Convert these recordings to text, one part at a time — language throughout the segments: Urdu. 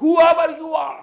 whoever you are,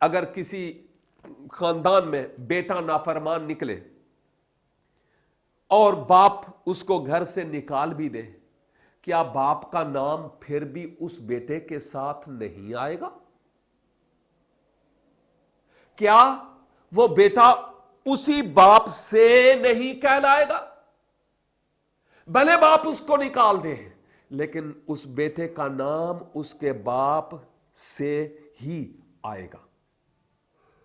اگر کسی خاندان میں بیٹا نافرمان نکلے اور باپ اس کو گھر سے نکال بھی دے، کیا باپ کا نام پھر بھی اس بیٹے کے ساتھ نہیں آئے گا؟ کیا وہ بیٹا اسی باپ سے نہیں کہلائے گا؟ بھلے باپ اس کو نکال دے، لیکن اس بیٹے کا نام اس کے باپ سے ہی آئے گا۔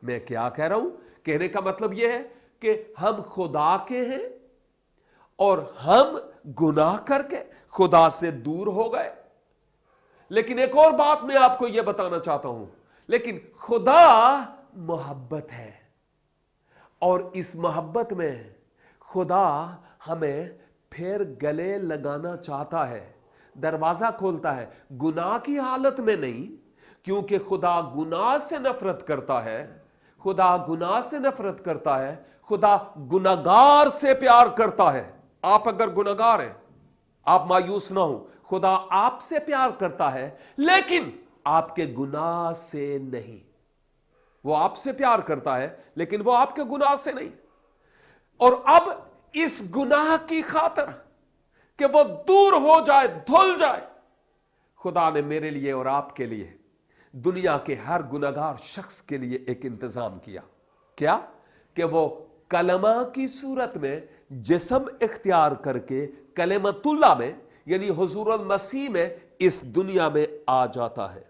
میں کیا کہہ رہا ہوں؟ کہنے کا مطلب یہ ہے کہ ہم خدا کے ہیں اور ہم گناہ کر کے خدا سے دور ہو گئے۔ لیکن ایک اور بات میں آپ کو یہ بتانا چاہتا ہوں، لیکن خدا محبت ہے، اور اس محبت میں خدا ہمیں پھر گلے لگانا چاہتا ہے، دروازہ کھولتا ہے، گناہ کی حالت میں نہیں، کیونکہ خدا گناہ سے نفرت کرتا ہے، خدا گناہ سے نفرت کرتا ہے، خدا گناہگار سے پیار کرتا ہے۔ آپ اگر گناہگار ہیں، آپ مایوس نہ ہوں، خدا آپ سے پیار کرتا ہے، لیکن آپ کے گناہ سے نہیں۔ وہ آپ سے پیار کرتا ہے لیکن وہ آپ کے گناہ سے نہیں۔ اور اب اس گناہ کی خاطر کہ وہ دور ہو جائے، دھل جائے، خدا نے میرے لیے اور آپ کے لیے، دنیا کے ہر گناہگار شخص کے لیے ایک انتظام کیا۔ کیا؟ کہ وہ کلمہ کی صورت میں جسم اختیار کر کے کلمۃ اللہ میں یعنی حضور المسیح میں اس دنیا میں آ جاتا ہے،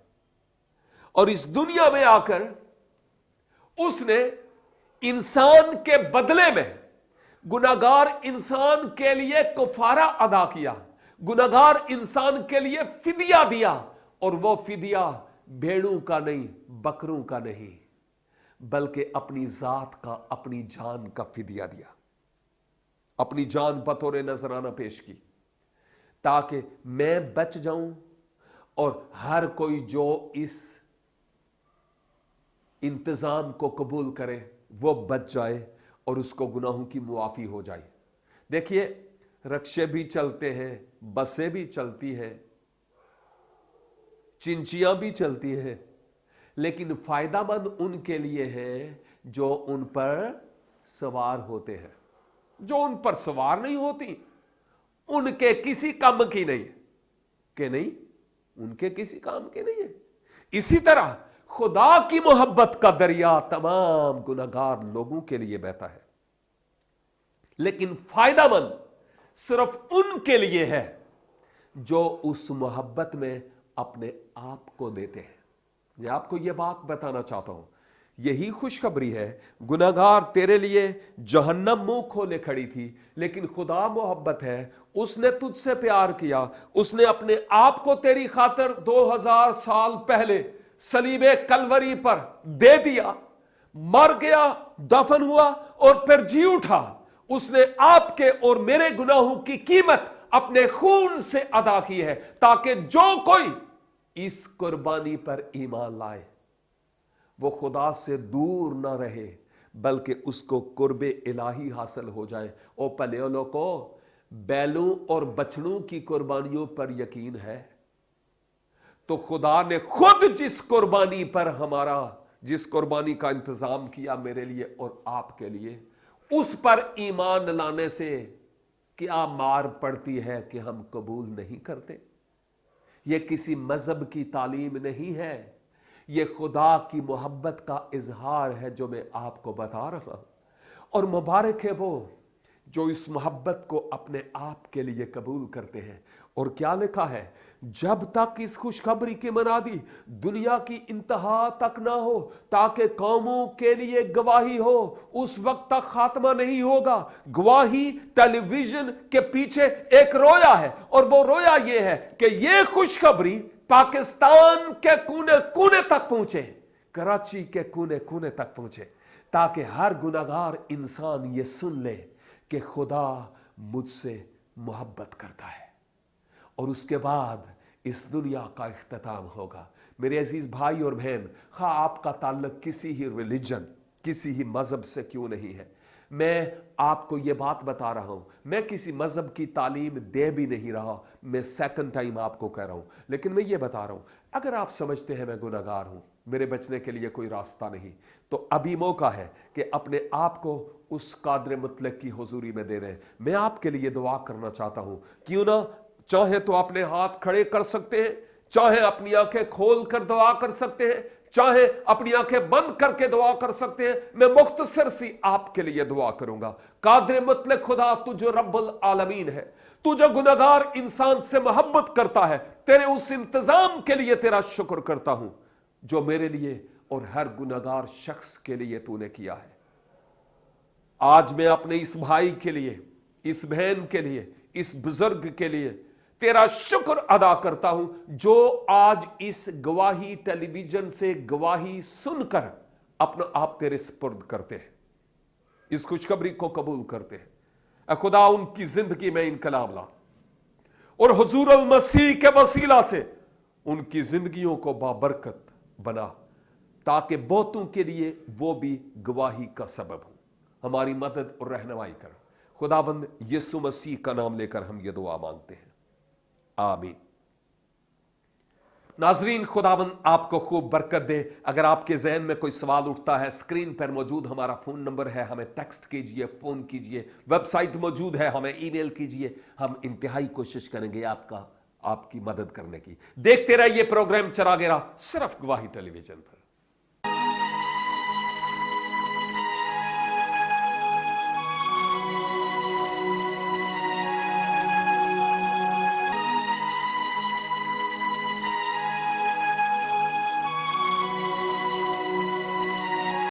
اور اس دنیا میں آ کر اس نے انسان کے بدلے میں گناہگار انسان کے لیے کفارہ ادا کیا، گناہگار انسان کے لیے فدیہ دیا، اور وہ فدیہ بھیڑوں کا نہیں، بکروں کا نہیں، بلکہ اپنی ذات کا، اپنی جان کا فدیہ دیا، اپنی جان بطور نذرانہ پیش کی، تاکہ میں بچ جاؤں اور ہر کوئی جو اس انتظام کو قبول کرے وہ بچ جائے اور اس کو گناہوں کی معافی ہو جائے۔ دیکھیے، رکشے بھی چلتے ہیں، بسیں بھی چلتی ہیں، چنچیاں بھی چلتی ہیں، لیکن فائدہ مند ان کے لیے ہے جو ان پر سوار ہوتے ہیں۔ جو ان پر سوار نہیں ہوتی، ان کے کسی کام کی نہیں کہ نہیں، ان کے کسی کام کے نہیں ہے۔ اسی طرح خدا کی محبت کا دریا تمام گناہگار لوگوں کے لیے بہتا ہے، لیکن فائدہ مند صرف ان کے لیے ہے جو اس محبت میں اپنے آپ کو دیتے ہیں۔ میں آپ کو یہ بات بتانا چاہتا ہوں، یہی خوشخبری ہے۔ گناہگار تیرے لیے جہنم منہ کھولے کھڑی تھی، لیکن خدا محبت ہے، اس نے تجھ سے پیار کیا، اس نے اپنے آپ کو تیری خاطر 2000 سال پہلے صلیب کلوری پر دے دیا، مر گیا، دفن ہوا اور پھر جی اٹھا۔ اس نے آپ کے اور میرے گناہوں کی قیمت اپنے خون سے ادا کی ہے، تاکہ جو کوئی اس قربانی پر ایمان لائے وہ خدا سے دور نہ رہے، بلکہ اس کو قرب الہی حاصل ہو جائے۔ او پلیولوں کو بیلوں اور بچڑوں کی قربانیوں پر یقین ہے تو خدا نے خود جس قربانی پر جس قربانی کا انتظام کیا میرے لیے اور آپ کے لیے، اس پر ایمان لانے سے کیا مار پڑتی ہے کہ ہم قبول نہیں کرتے۔ یہ کسی مذہب کی تعلیم نہیں ہے، یہ خدا کی محبت کا اظہار ہے جو میں آپ کو بتا رہا ہوں۔ اور مبارک ہے وہ جو اس محبت کو اپنے آپ کے لیے قبول کرتے ہیں۔ اور کیا لکھا ہے؟ جب تک اس خوشخبری کی منادی دنیا کی انتہا تک نہ ہو، تاکہ قوموں کے لیے گواہی ہو، اس وقت تک خاتمہ نہیں ہوگا۔ گواہی ٹیلی ویژن کے پیچھے ایک رویا ہے، اور وہ رویا یہ ہے کہ یہ خوشخبری پاکستان کے کونے کونے تک پہنچے، کراچی کے کونے کونے تک پہنچے، تاکہ ہر گناہگار انسان یہ سن لے کہ خدا مجھ سے محبت کرتا ہے۔ اور اس کے بعد اس دنیا کا اختتام ہوگا۔ میرے عزیز بھائی اور بہن، خواہ آپ کا تعلق کسی ہی ریلیجن، کسی ہی مذہب سے کیوں نہیں ہے، میں آپ کو یہ بات بتا رہا ہوں، میں کسی مذہب کی تعلیم دے بھی نہیں رہا، میں سیکنڈ ٹائم آپ کو کہہ رہا ہوں، لیکن میں یہ بتا رہا ہوں، اگر آپ سمجھتے ہیں میں گناہگار ہوں، میرے بچنے کے لیے کوئی راستہ نہیں، تو ابھی موقع ہے کہ اپنے آپ کو اس قادر مطلق کی حضوری میں دے رہے ہیں۔ میں آپ کے لیے دعا کرنا چاہتا ہوں، کیوں نہ چاہے تو اپنے ہاتھ کھڑے کر سکتے ہیں، چاہے اپنی آنکھیں کھول کر دعا کر سکتے ہیں، چاہے اپنی آنکھیں بند کر کے دعا کر سکتے ہیں۔ میں مختصر سی آپ کے لیے دعا کروں گا۔ قادر مطلق خدا، تو جو رب العالمین ہے، تو جو گناہگار انسان سے محبت کرتا ہے، تیرے اس انتظام کے لیے تیرا شکر کرتا ہوں جو میرے لیے اور ہر گناہگار شخص کے لیے تو نے کیا ہے۔ آج میں اپنے اس بھائی کے لیے، اس بہن کے لیے، اس بزرگ کے لیے تیرا شکر ادا کرتا ہوں جو آج اس گواہی ٹیلی ویژن سے گواہی سن کر اپنا آپ تیرے سپرد کرتے ہیں، اس خوشخبری کو قبول کرتے ہیں۔ اے خدا، ان کی زندگی میں انقلاب لا اور حضور المسیح کے وسیلہ سے ان کی زندگیوں کو بابرکت بنا، تاکہ بہتوں کے لیے وہ بھی گواہی کا سبب ہوں۔ ہماری مدد اور رہنمائی کر، خداوند یسوع مسیح کا نام لے کر ہم یہ دعا مانگتے ہیں، آمین۔ ناظرین، خداوند آپ کو خوب برکت دے۔ اگر آپ کے ذہن میں کوئی سوال اٹھتا ہے، اسکرین پر موجود ہمارا فون نمبر ہے، ہمیں ٹیکسٹ کیجئے، فون کیجئے، ویب سائٹ موجود ہے، ہمیں ای میل کیجئے، ہم انتہائی کوشش کریں گے آپ کی مدد کرنے کی۔ دیکھتے رہیے پروگرام چراغیرہ، صرف گواہی ٹیلی ویژن پر۔